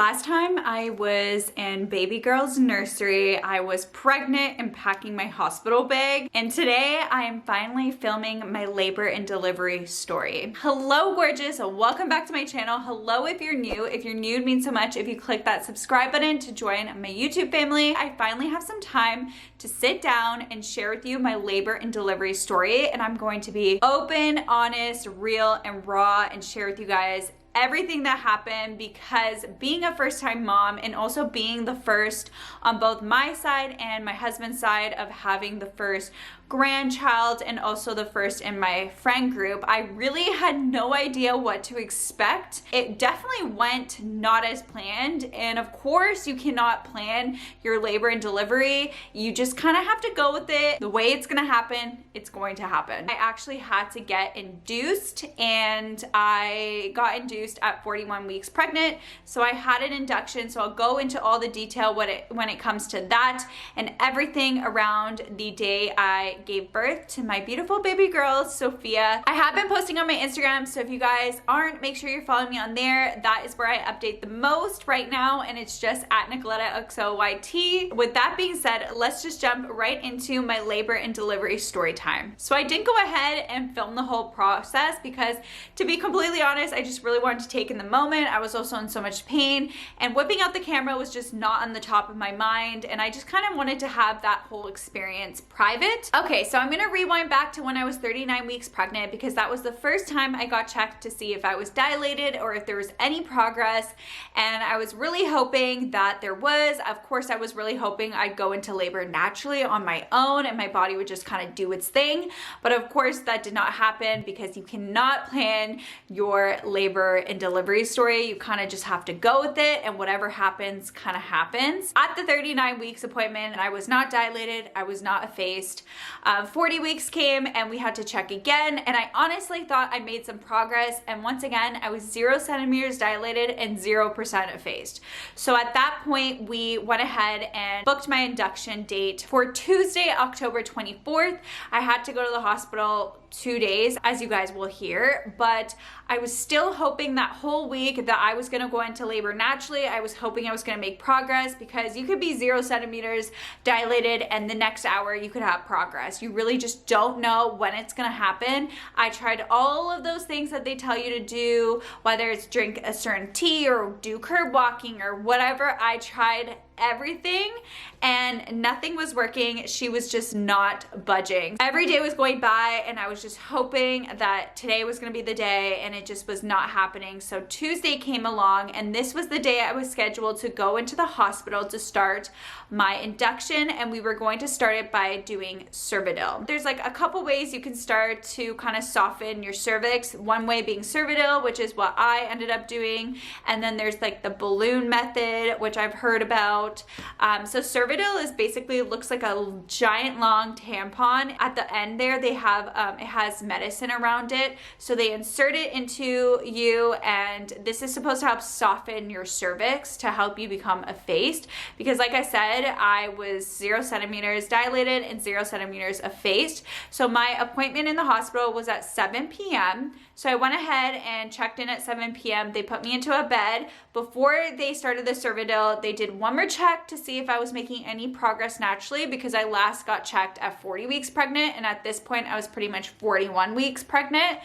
Last time I was in baby girl's nursery, I was pregnant and packing my hospital bag, and today I am finally filming my labor and delivery story. Hello gorgeous, welcome back to my channel. Hello if you're new. If you're new, it means so much if you click that subscribe button to join my YouTube family. I finally have some time to sit down and share with you my labor and delivery story, and I'm going to be open, honest, real, and raw and share with you guys everything that happened, because being a first-time mom and also being the first on both my side and my husband's side of having the first grandchild and also the first in my friend group, I really had no idea what to expect. It definitely went not as planned, and of course you cannot plan your labor and delivery. You just kind of have to go with it. The way it's gonna happen, it's going to happen. I actually had to get induced, and I got induced at 41 weeks pregnant, so I had an induction. So I'll go into all the detail when it comes to that and everything around the day I gave birth to my beautiful baby girl, Sophia. I have been posting on my Instagram, so if you guys aren't, make sure you're following me on there. That is where I update the most right now, and it's just at NicolettaXOYT. With that being said, let's just jump right into my labor and delivery story time. So I didn't go ahead and film the whole process because, to be completely honest, I just really wanted to take in the moment. I was also in so much pain, and whipping out the camera was just not on the top of my mind, and I just kind of wanted to have that whole experience private. Okay, so I'm gonna rewind back to when I was 39 weeks pregnant, because that was the first time I got checked to see if I was dilated or if there was any progress, and I was really hoping that there was. Of course, I was really hoping I'd go into labor naturally on my own and my body would just kind of do its thing, but of course that did not happen, because you cannot plan your labor and delivery story. You kind of just have to go with it, and whatever happens kind of happens. At the 39 weeks appointment, I was not dilated, I was not effaced. 40 weeks came and we had to check again, and I honestly thought I made some progress, and once again I was 0 centimeters dilated and 0% effaced. So at that point we went ahead and booked my induction date for Tuesday, October 24th. I had to go to the hospital 2 days, as you guys will hear, but I was still hoping that whole week that I was gonna go into labor naturally. I was hoping I was gonna make progress, because you could be 0 centimeters dilated and the next hour you could have progress. You really just don't know when it's gonna happen. I tried all of those things that they tell you to do, whether it's drink a certain tea or do curb walking or whatever. I tried everything and nothing was working. She was just not budging. Every day was going by and I was just hoping that today was gonna be the day, and it just was not happening. So Tuesday came along, and this was the day I was scheduled to go into the hospital to start my induction, and we were going to start it by doing Cervidil. There's like a couple ways you can start to kind of soften your cervix. One way being Cervidil, which is what I ended up doing, and then there's like the balloon method, which I've heard about. So Cervidil is basically, looks like a giant long tampon. At the end there they have it has medicine around it, so they insert it into you, and this is supposed to help soften your cervix to help you become effaced, because like I said, I was 0 centimeters dilated and 0 centimeters effaced. So my appointment in the hospital was at 7 p.m. So I went ahead and checked in at 7 p.m. They put me into a bed. Before they started the Cervidil, they did one more check to see if I was making any progress naturally, because I last got checked at 40 weeks pregnant, and at this point I was pretty much 41 weeks pregnant.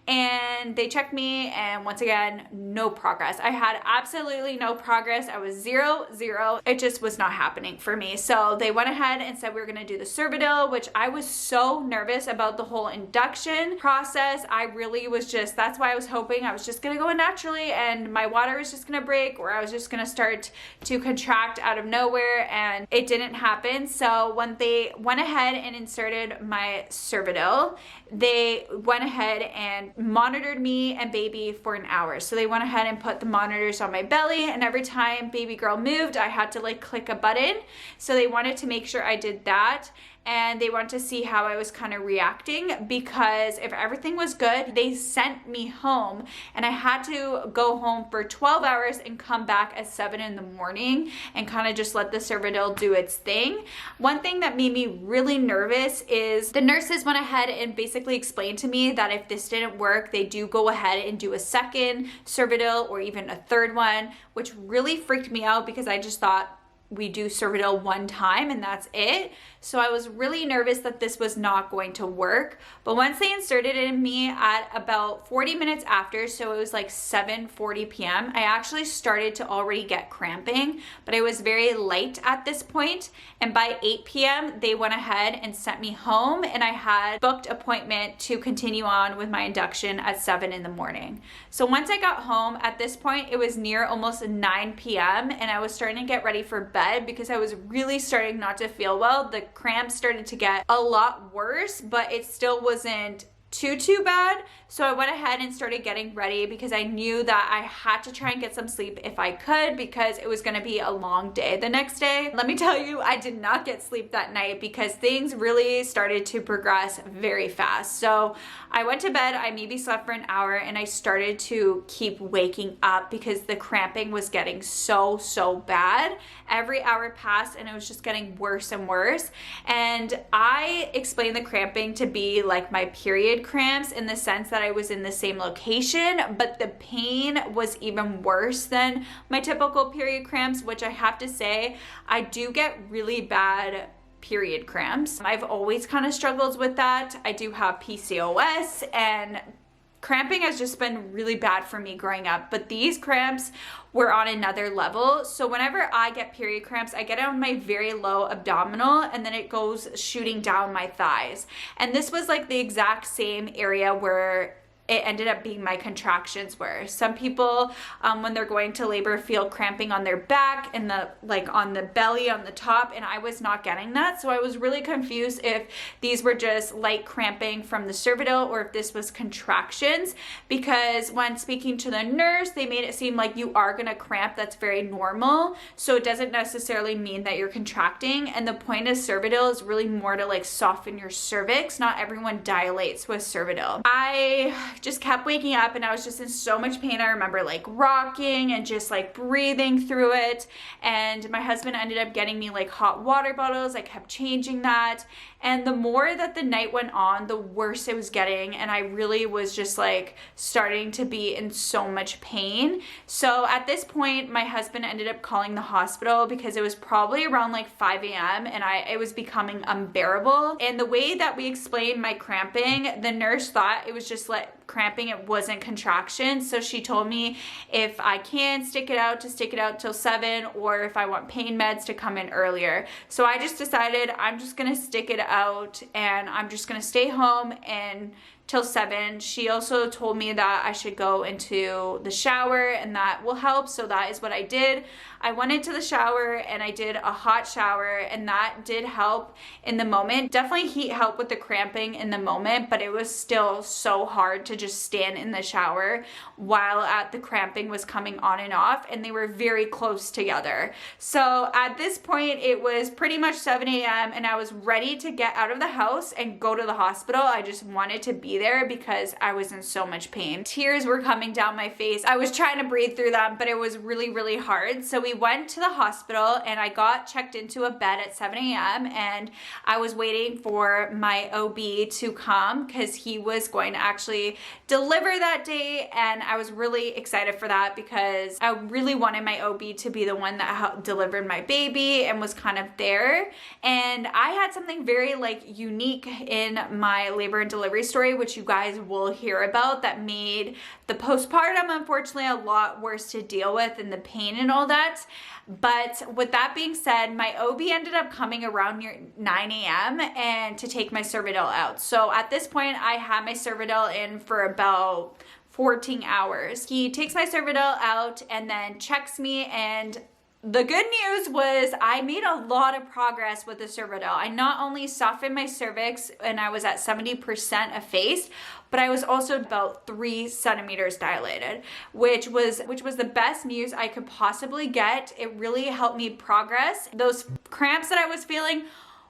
And they checked me, and once again, no progress. I had absolutely no progress. I was 0, 0. It just was not happening for me. So they went ahead and said we were gonna do the Cervidil, which I was so nervous about the whole induction process. I really was just, that's why I was hoping I was just gonna go in naturally and my water was just gonna break, or I was just gonna start to contract out of nowhere, and it didn't happen. So when they went ahead and inserted my Cervidil, they went ahead and monitored me and baby for an hour. So they went ahead and put the monitors on my belly, and every time baby girl moved, I had to like click a button. So they wanted to make sure I did that. and they wanted to see how I was kind of reacting, because if everything was good, they sent me home and I had to go home for 12 hours and come back at 7 in the morning and kind of just let the Cervidil do its thing. One thing that made me really nervous is the nurses went ahead and basically explained to me that if this didn't work, they do go ahead and do a second Cervidil or even a third one, which really freaked me out because I just thought we do Cervidil one time and that's it. So I was really nervous that this was not going to work. But once they inserted it in me at about 40 minutes after, so it was like 7:40 p.m., I actually started to already get cramping, but it was very light at this point. And by 8 p.m., they went ahead and sent me home, and I had booked appointment to continue on with my induction at 7 in the morning. So once I got home, at this point, it was near almost 9 p.m. and I was starting to get ready for bed because I was really starting not to feel well. The cramps started to get a lot worse, but it still wasn't too bad. So I went ahead and started getting ready because I knew that I had to try and get some sleep if I could, because it was going to be a long day the next day. Let me tell you, I did not get sleep that night because things really started to progress very fast. So I went to bed, I maybe slept for an hour, and I started to keep waking up because the cramping was getting so bad. Every hour passed and it was just getting worse and worse. And I explained the cramping to be like my period cramps, in the sense that I was in the same location, but the pain was even worse than my typical period cramps, which I have to say, I do get really bad period cramps. I've always kind of struggled with that. I do have PCOS, and cramping has just been really bad for me growing up, but these cramps were on another level. So whenever I get period cramps, I get it on my very low abdominal, and then it goes shooting down my thighs. And this was like the exact same area where it ended up being my contractions were. Some people, when they're going to labor, feel cramping on their back and on the belly, on the top, and I was not getting that. So I was really confused if these were just light cramping from the Cervidil or if this was contractions, because when speaking to the nurse, they made it seem like you are gonna cramp. That's very normal. So it doesn't necessarily mean that you're contracting. And the point of Cervidil is really more to like soften your cervix. Not everyone dilates with Cervidil. I just kept waking up and I was just in so much pain. I remember like rocking and just like breathing through it. And my husband ended up getting me like hot water bottles. I kept changing that. And the more that the night went on, the worse it was getting. And I really was just like starting to be in so much pain. So at this point, my husband ended up calling the hospital because it was probably around like 5 a.m. and it was becoming unbearable. And the way that we explained my cramping, the nurse thought it was just like cramping, it wasn't contraction. So she told me if I can stick it out, to stick it out till 7, or if I want pain meds to come in earlier. So I just decided I'm just gonna stick it out and I'm just gonna stay home and till 7. She also told me that I should go into the shower and that will help. So that is what I did. I went into the shower and I did a hot shower, and that did help in the moment. Definitely heat helped with the cramping in the moment, but it was still so hard to just stand in the shower while the cramping was coming on and off, and they were very close together. So at this point, it was pretty much 7 a.m. and I was ready to get out of the house and go to the hospital. I just wanted to be there because I was in so much pain. Tears were coming down my face. I was trying to breathe through them, but it was really hard. So we went to the hospital and I got checked into a bed at 7 a.m. and I was waiting for my OB to come because he was going to actually deliver that day, and I was really excited for that because I really wanted my OB to be the one that delivered my baby and was kind of there. And I had something very like unique in my labor and delivery story, which you guys will hear about, that made the postpartum unfortunately a lot worse to deal with, and the pain and all that. But with that being said, my OB ended up coming around near 9 a.m. and to take my Cervidil out. So at this point, I had my Cervidil in for about 14 hours. He takes my Cervidil out and then checks me, and the good news was I made a lot of progress with the Cervidil. I not only softened my cervix and I was at 70% effaced, but I was also about 3 centimeters dilated, which was the best news I could possibly get. It really helped me progress. Those cramps that I was feeling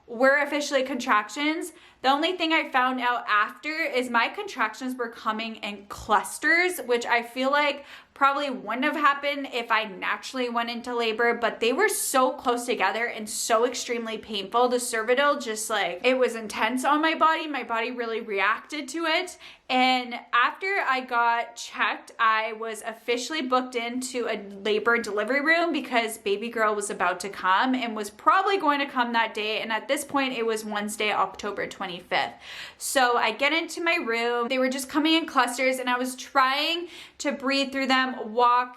were officially contractions. The only thing I found out after is my contractions were coming in clusters, which I feel like probably wouldn't have happened if I naturally went into labor, but they were so close together and so extremely painful. The cervidil just like, it was intense on my body. My body really reacted to it. And after I got checked, I was officially booked into a labor and delivery room because baby girl was about to come and was probably going to come that day. And at this point, it was Wednesday, October 25th. So I get into my room. They were just coming in clusters and I was trying to breathe through them, walk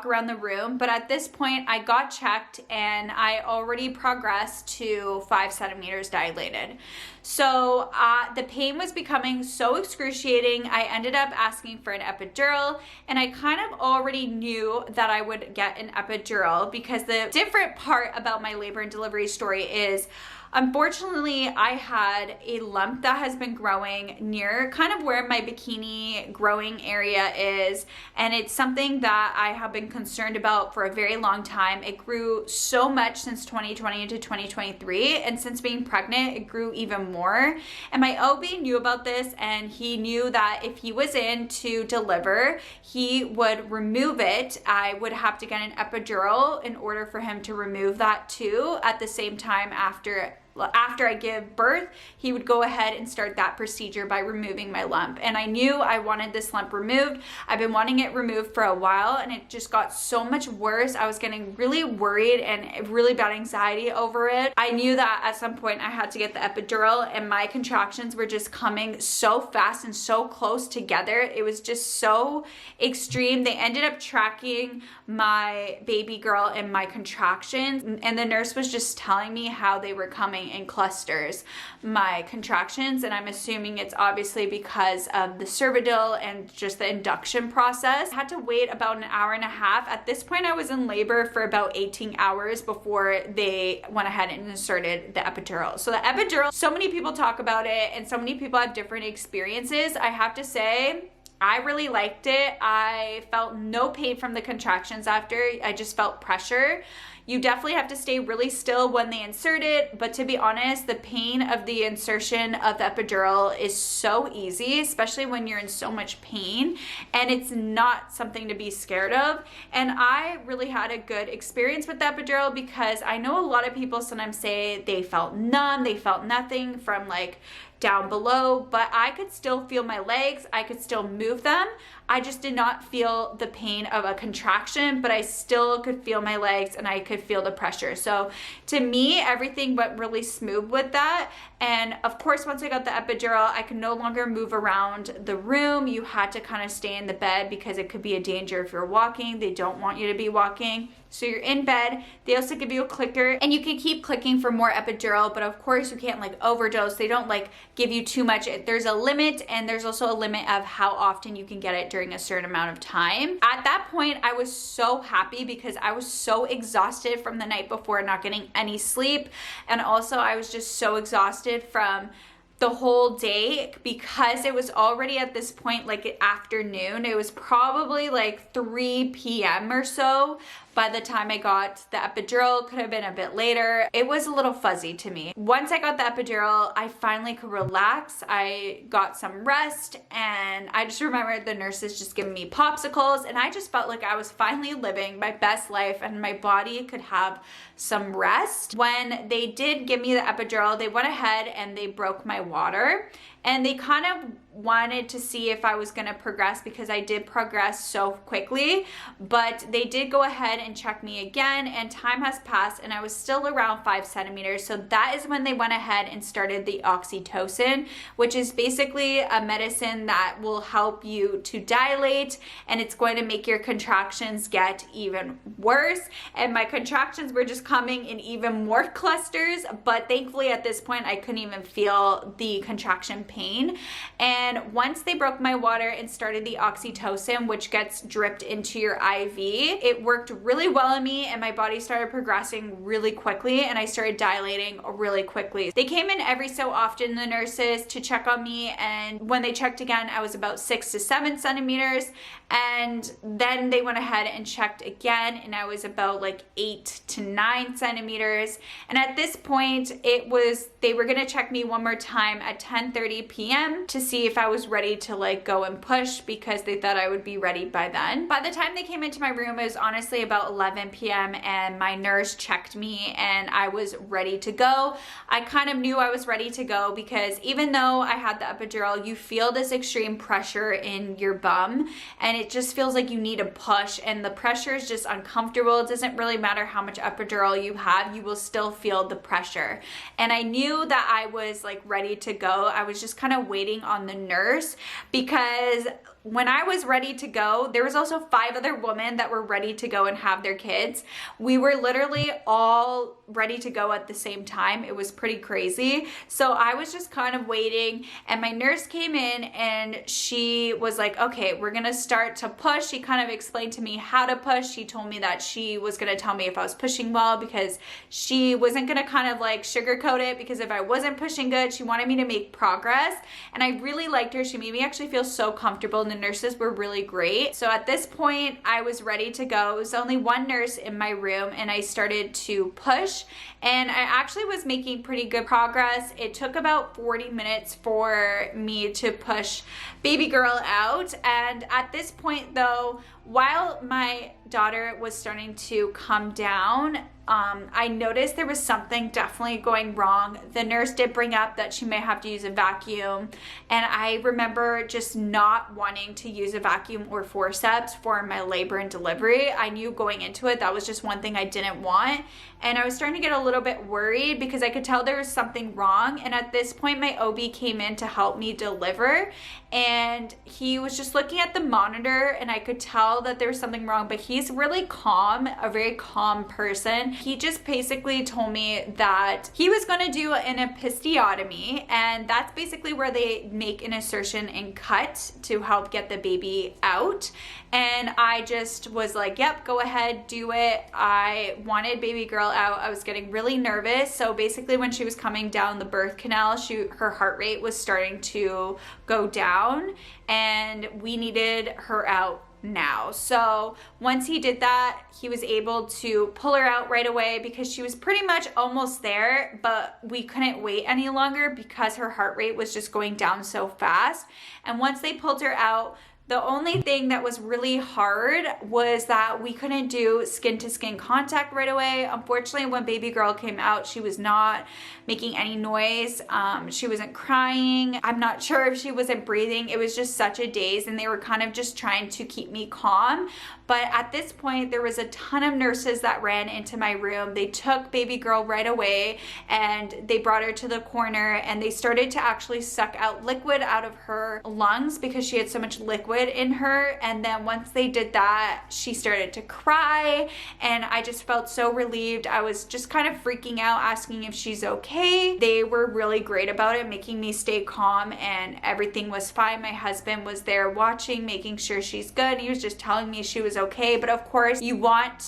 around the room. But at this point, I got checked and I already progressed to 5 centimeters dilated. So the pain was becoming so excruciating. I ended up asking for an epidural, and I kind of already knew that I would get an epidural because the different part about my labor and delivery story is, unfortunately, I had a lump that has been growing near kind of where my bikini growing area is, and it's something that I have been concerned about for a very long time. It grew so much since 2020 to 2023, and since being pregnant, it grew even more. And my OB knew about this, and he knew that if he was in to deliver, he would remove it. I would have to get an epidural in order for him to remove that too. At the same time, after I give birth, he would go ahead and start that procedure by removing my lump. And I knew I wanted this lump removed. I've been wanting it removed for a while, and it just got so much worse. I was getting really worried and really bad anxiety over it. I knew that at some point I had to get the epidural, and my contractions were just coming so fast and so close together. It was just so extreme. They ended up tracking my baby girl and my contractions, and the nurse was just telling me how they were coming in clusters, my contractions, and I'm assuming it's obviously because of the cervidil and just the induction process. I had to wait about an hour and a half. At this point, I was in labor for about 18 hours before they went ahead and inserted the epidural. So the epidural, so many people talk about it and so many people have different experiences. I have to say, I really liked it. I felt no pain from the contractions after. I just felt pressure. You definitely have to stay really still when they insert it, but to be honest, the pain of the insertion of the epidural is so easy, especially when you're in so much pain, and it's not something to be scared of. And I really had a good experience with the epidural because I know a lot of people sometimes say they felt numb, they felt nothing from like down below, but I could still feel my legs, I could still move them. I just did not feel the pain of a contraction, but I still could feel my legs and I could feel the pressure. So to me, everything went really smooth with that. And of course, once I got the epidural, I could no longer move around the room. You had to kind of stay in the bed because it could be a danger if you're walking. They don't want you to be walking. So you're in bed. They also give you a clicker and you can keep clicking for more epidural, but of course you can't like overdose. They don't like give you too much. There's a limit, and there's also a limit of how often you can get it during a certain amount of time. At that point, I was so happy because I was so exhausted from the night before not getting any sleep. And also I was just so exhausted from the whole day because it was already at this point like afternoon. It was probably like 3 p.m. or so by the time I got the epidural. Could have been a bit later. It was a little fuzzy to me. Once I got the epidural, I finally could relax. I got some rest, and I just remember the nurses just giving me popsicles, and I just felt like I was finally living my best life and my body could have some rest. When they did give me the epidural, they went ahead and they broke my water. And they kind of wanted to see if I was going to progress because I did progress so quickly, but they did go ahead and check me again, and time has passed and I was still around 5 centimeters. So that is when they went ahead and started the oxytocin, which is basically a medicine that will help you to dilate, and it's going to make your contractions get even worse. And my contractions were just coming in even more clusters, but thankfully at this point I couldn't even feel the contraction pain. And once they broke my water and started the oxytocin, which gets dripped into your IV, it worked really well on me and my body started progressing really quickly and I started dilating really quickly. They came in every so often, the nurses, to check on me, and when they checked again, I was about 6 to 7 centimeters, and then they went ahead and checked again and I was about like 8 to 9 centimeters. And at this point, they were gonna check me one more time at 10:30 p.m. to see if I was ready to like go and push, because they thought I would be ready by then. By the time they came into my room, it was honestly about 11 p.m. and my nurse checked me and I was ready to go. I kind of knew I was ready to go because even though I had the epidural, you feel this extreme pressure in your bum and it just feels like you need a push, and the pressure is just uncomfortable. It doesn't really matter how much epidural you have, you will still feel the pressure. And I knew that I was like ready to go. I was just kind of waiting on the nurse, because when I was ready to go, there was also 5 other women that were ready to go and have their kids. We were literally all ready to go at the same time. It was pretty crazy. So I was just kind of waiting, and my nurse came in and she was like, okay, we're gonna start to push. She kind of explained to me how to push. She told me that she was gonna tell me if I was pushing well, because she wasn't gonna kind of like sugarcoat it, because if I wasn't pushing good, she wanted me to make progress. And I really liked her. She made me actually feel so comfortable, and the nurses were really great. So at this point, I was ready to go. It was only one nurse in my room and I started to push, and I actually was making pretty good progress. It took about 40 minutes for me to push baby girl out. And at this point though, while my daughter was starting to come down, I noticed there was something definitely going wrong. The nurse did bring up that she may have to use a vacuum, and I remember just not wanting to use a vacuum or forceps for my labor and delivery. I knew going into it that was just one thing I didn't want, and I was starting to get a little bit worried because I could tell there was something wrong. And at this point, my OB came in to help me deliver, and he was just looking at the monitor, and I could tell that there was something wrong, but he's really calm, a very calm person. He just basically told me that he was going to do an episiotomy, and that's basically where they make an insertion and cut to help get the baby out. And I just was like, yep, go ahead, do it. I wanted baby girl out. I was getting really nervous. So basically when she was coming down the birth canal, her heart rate was starting to go down, and we needed her out now. So once he did that, he was able to pull her out right away, because she was pretty much almost there, but we couldn't wait any longer because her heart rate was just going down so fast. And once they pulled her out, the only thing that was really hard was that we couldn't do skin-to-skin contact right away. Unfortunately, when baby girl came out, she was not making any noise. She wasn't crying. I'm not sure if she wasn't breathing. It was just such a daze, and they were kind of just trying to keep me calm. But at this point, there was a ton of nurses that ran into my room. They took baby girl right away and they brought her to the corner, and they started to actually suck out liquid out of her lungs because she had so much liquid in her. And then once they did that, she started to cry, and I just felt so relieved. I was just kind of freaking out, asking if she's okay. They were really great about it, making me stay calm, and everything was fine. My husband was there watching, making sure she's good. He was just telling me she was okay. But of course, you want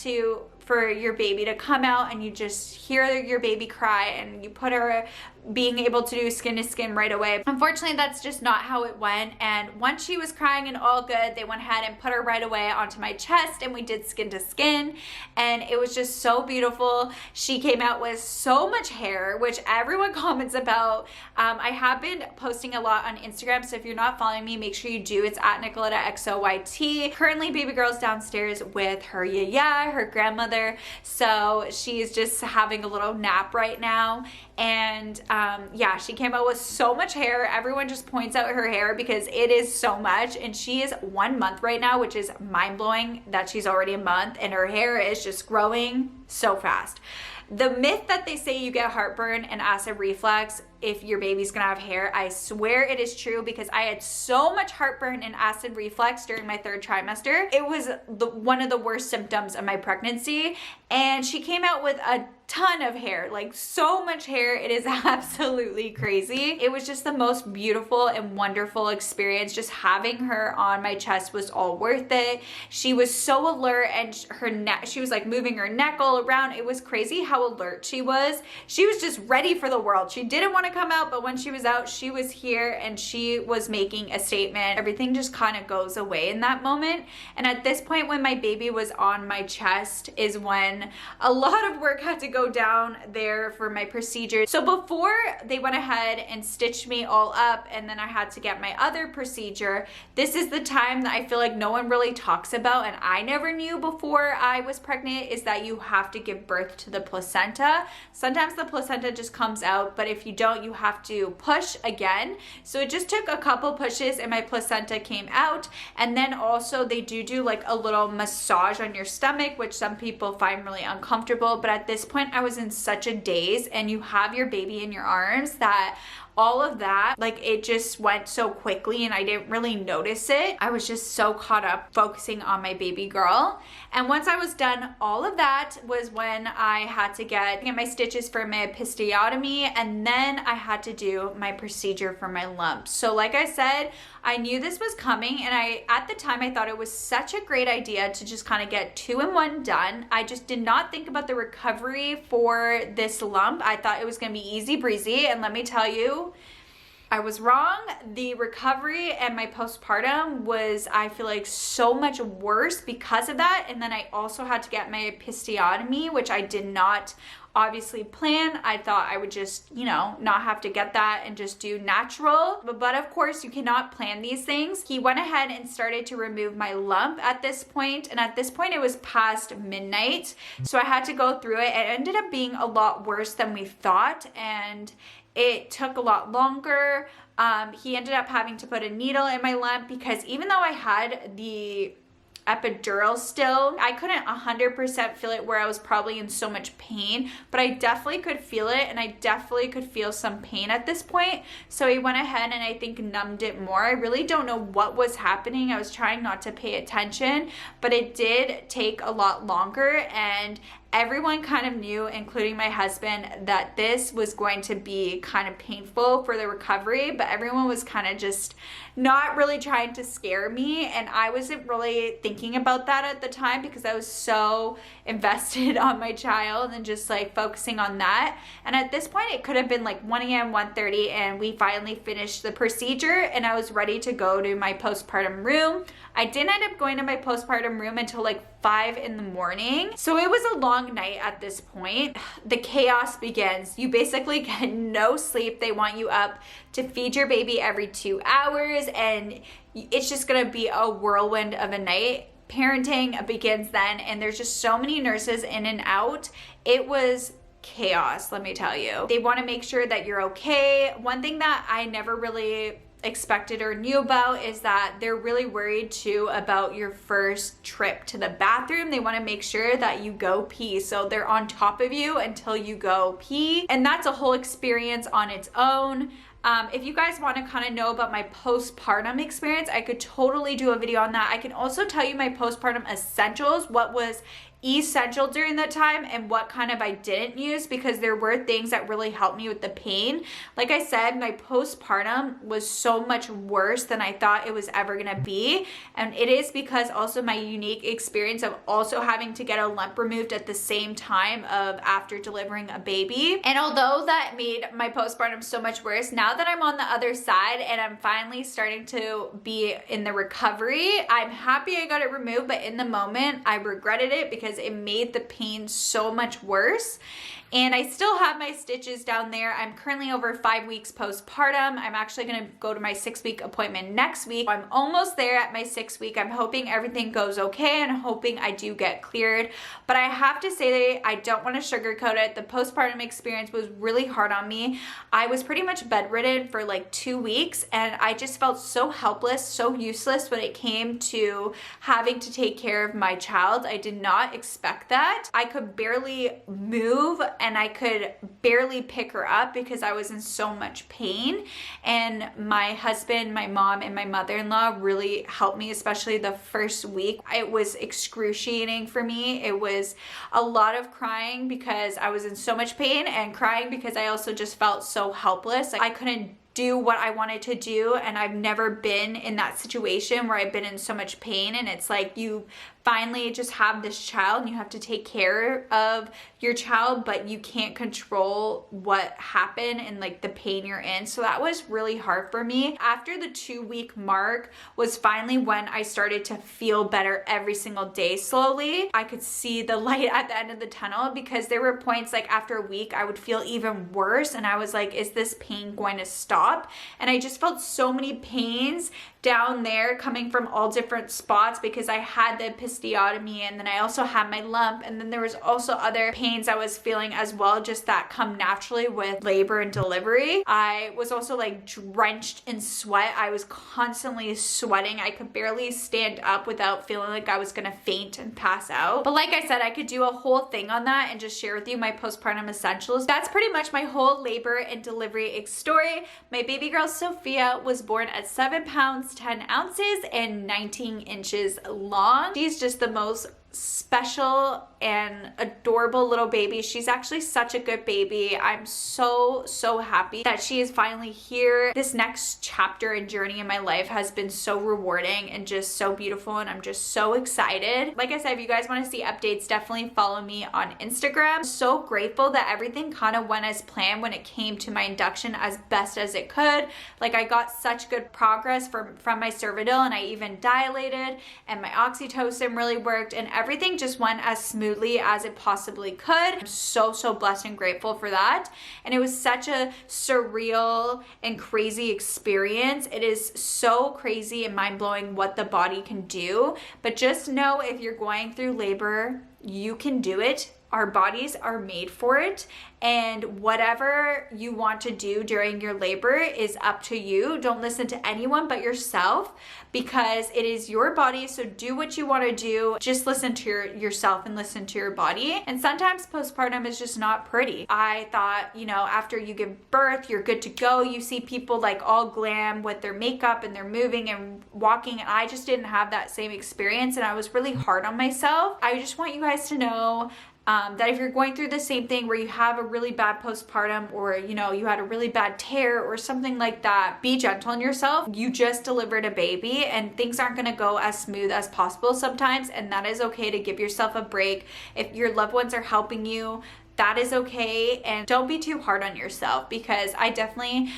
for your baby to come out and you just hear your baby cry, and you put her being able to do skin to skin right away. Unfortunately, that's just not how it went. And once she was crying and all good, they went ahead and put her right away onto my chest, and we did skin to skin, and it was just so beautiful. She came out with so much hair, which everyone comments about. I have been posting a lot on Instagram, so if you're not following me, make sure you do. It's at NicolettaXOYT. Currently, baby girl's downstairs with her yaya, her grandmother, so she's just having a little nap right now. And yeah, she came out with so much hair. Everyone just points out her hair because it is so much, and she is 1 month right now, which is mind-blowing that she's already a month, and her hair is just growing so fast. The myth that they say you get heartburn and acid reflux if your baby's gonna have hair, I swear it is true, because I had so much heartburn and acid reflux during my 3rd trimester. It was one of the worst symptoms of my pregnancy, and she came out with a ton of hair, like so much hair. It is absolutely crazy. It was just the most beautiful and wonderful experience. Just having her on my chest was all worth it. She was so alert, and her neck, she was like moving her neck all around. It was crazy how alert she was. She was just ready for the world. She didn't want to come out, but when she was out, she was here and she was making a statement. Everything just kind of goes away in that moment. And at this point, when my baby was on my chest, is when a lot of work had to go down there for my procedure. So before they went ahead and stitched me all up, and then I had to get my other procedure, this is the time that I feel like no one really talks about, and I never knew before I was pregnant, is that you have to give birth to the placenta. Sometimes the placenta just comes out, but if you don't, you have to push again. So it just took a couple pushes and my placenta came out. And then also they do like a little massage on your stomach, which some people find really uncomfortable. But at this point, I was in such a daze, and you have your baby in your arms, that all of that, like, it just went so quickly and I didn't really notice it. I was just so caught up focusing on my baby girl. And once I was done all of that was when I had to get my stitches for my episiotomy, and then I had to do my procedure for my lumps. So like I said, I knew this was coming, and at the time I thought it was such a great idea to just kind of get 2 in 1 done. I just did not think about the recovery for this lump. I thought it was going to be easy breezy, and let me tell you, I was wrong. The recovery and my postpartum was, I feel like, so much worse because of that. And then I also had to get my episiotomy, which I did not obviously plan. I thought I would just, not have to get that and just do natural. But of course, you cannot plan these things. He went ahead and started to remove my lump at this point. And at this point, it was past midnight. So I had to go through it. It ended up being a lot worse than we thought. And it took a lot longer. He ended up having to put a needle in my lump, because even though I had the epidural still, I couldn't 100% feel it, where I was probably in so much pain, but I definitely could feel it, and I definitely could feel some pain at this point. So he went ahead and I think numbed it more. I really don't know what was happening. I was trying not to pay attention, but it did take a lot longer, and everyone kind of knew, including my husband, that this was going to be kind of painful for the recovery, but everyone was kind of just not really trying to scare me, and I wasn't really thinking about that at the time because I was so invested on my child and just like focusing on that. And at this point, it could have been like 1 a.m., 1:30, and we finally finished the procedure, and I was ready to go to my postpartum room. I didn't end up going to my postpartum room until like 5 in the morning. So it was a long night at this point. The chaos begins. You basically get no sleep. They want you up to feed your baby every 2 hours, and it's just gonna be a whirlwind of a night. Parenting begins then, and there's just so many nurses in and out. It was chaos, let me tell you. They want to make sure that you're okay. One thing that I never really expected or knew about is that they're really worried too about your first trip to the bathroom. They want to make sure that you go pee, so they're on top of you until you go pee, and that's a whole experience on its own. If you guys want to kind of know about my postpartum experience, I could totally do a video on that. I can also tell you my postpartum essentials, what was essential during that time and what kind of I didn't use, because there were things that really helped me with the pain. Like I said, my postpartum was so much worse than I thought it was ever gonna be, and it is because also my unique experience of also having to get a lump removed at the same time of after delivering a baby. And although that made my postpartum so much worse, now that I'm on the other side and I'm finally starting to be in the recovery, I'm happy I got it removed, but in the moment I regretted it because it made the pain so much worse. And I still have my stitches down there. I'm currently over 5 weeks postpartum. I'm actually gonna go to my 6-week appointment next week. I'm almost there at my 6th week. I'm hoping everything goes okay and hoping I do get cleared. But I have to say that I don't wanna sugarcoat it. The postpartum experience was really hard on me. I was pretty much bedridden for like 2 weeks, and I just felt so helpless, so useless when it came to having to take care of my child. I did not expect that. I could barely move and I could barely pick her up because I was in so much pain. And my husband, my mom, and my mother-in-law really helped me, especially the first week. It was excruciating for me. It was a lot of crying because I was in so much pain, and crying because I also just felt so helpless. Like I couldn't do what I wanted to do, and I've never been in that situation where I've been in so much pain, and it's like you finally just have this child and you have to take care of your child, but you can't control what happened and like the pain you're in. So that was really hard for me. After the 2-week mark was finally when I started to feel better every single day slowly. I could see the light at the end of the tunnel, because there were points like after a week I would feel even worse, and I was like, is this pain going to stop? And I just felt so many pains down there coming from all different spots, because I had the episiotomy, and then I also had my lump, and then there was also other pains I was feeling as well, just that come naturally with labor and delivery. I was also like drenched in sweat. I was constantly sweating. I could barely stand up without feeling like I was gonna faint and pass out. But like I said, I could do a whole thing on that and just share with you my postpartum essentials. That's pretty much my whole labor and delivery story. My baby girl Sophia was born at 7 pounds 10 ounces and 19 inches long. She's just the most special and adorable little baby. She's actually such a good baby. I'm so happy that she is finally here. This next chapter and journey in my life has been so rewarding and just so beautiful, and I'm just so excited. Like I said, if you guys want to see updates, definitely follow me on Instagram. So grateful that everything kind of went as planned when it came to my induction as best as it could. Like I got such good progress from my Cervidil, and I even dilated, and my oxytocin really worked, and everything just went as smoothly as it possibly could. I'm so blessed and grateful for that. And it was such a surreal and crazy experience. It is so crazy and mind-blowing what the body can do. But just know, if you're going through labor, you can do it. Our bodies are made for it, and whatever you want to do during your labor is up to you. Don't listen to anyone but yourself, because it is your body. So do what you want to do. Just listen to yourself and listen to your body. And sometimes postpartum is just not pretty. I thought, you know, after you give birth, you're good to go. You see people like all glam with their makeup and they're moving and walking, and I just didn't have that same experience, and I was really hard on myself. I just want you guys to know that if you're going through the same thing where you have a really bad postpartum, or you know, you had a really bad tear or something like that, be gentle on yourself. You just delivered a baby, and things aren't going to go as smooth as possible sometimes, and that is okay to give yourself a break. If your loved ones are helping you, that is okay, and don't be too hard on yourself, because I definitely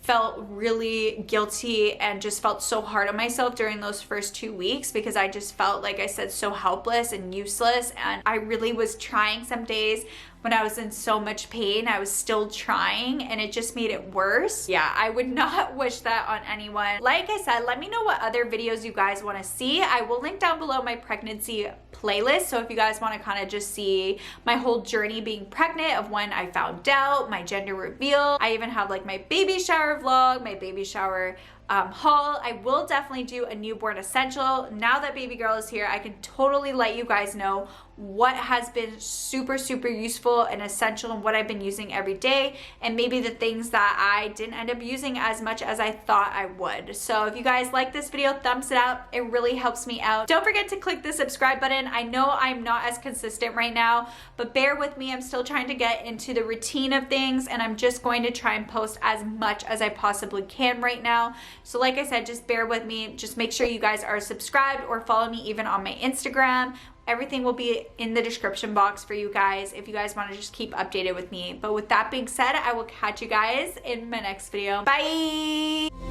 felt really guilty and just felt so hard on myself during those first 2 weeks, because I just felt, like I said, so helpless and useless. And I really was trying some days when I was in so much pain. I was still trying, and it just made it worse. Yeah, I would not wish that on anyone. Like I said, let me know what other videos you guys want to see. I will link down below my pregnancy playlist, so if you guys want to kind of just see my whole journey being pregnant, of when I found out, my gender reveal. I even have like my baby shower vlog, my baby shower haul. I will definitely do a newborn essential. Now that baby girl is here, I can totally let you guys know what has been super useful and essential, and what I've been using every day, and maybe the things that I didn't end up using as much as I thought I would. So if you guys like this video, thumbs it up. It really helps me out. Don't forget to click the subscribe button. I know I'm not as consistent right now, but bear with me. I'm still trying to get into the routine of things, and I'm just going to try and post as much as I possibly can right now. So like I said, just bear with me. Just make sure you guys are subscribed, or follow me even on my Instagram. Everything will be in the description box for you guys if you guys want to just keep updated with me. But with that being said, I will catch you guys in my next video. Bye!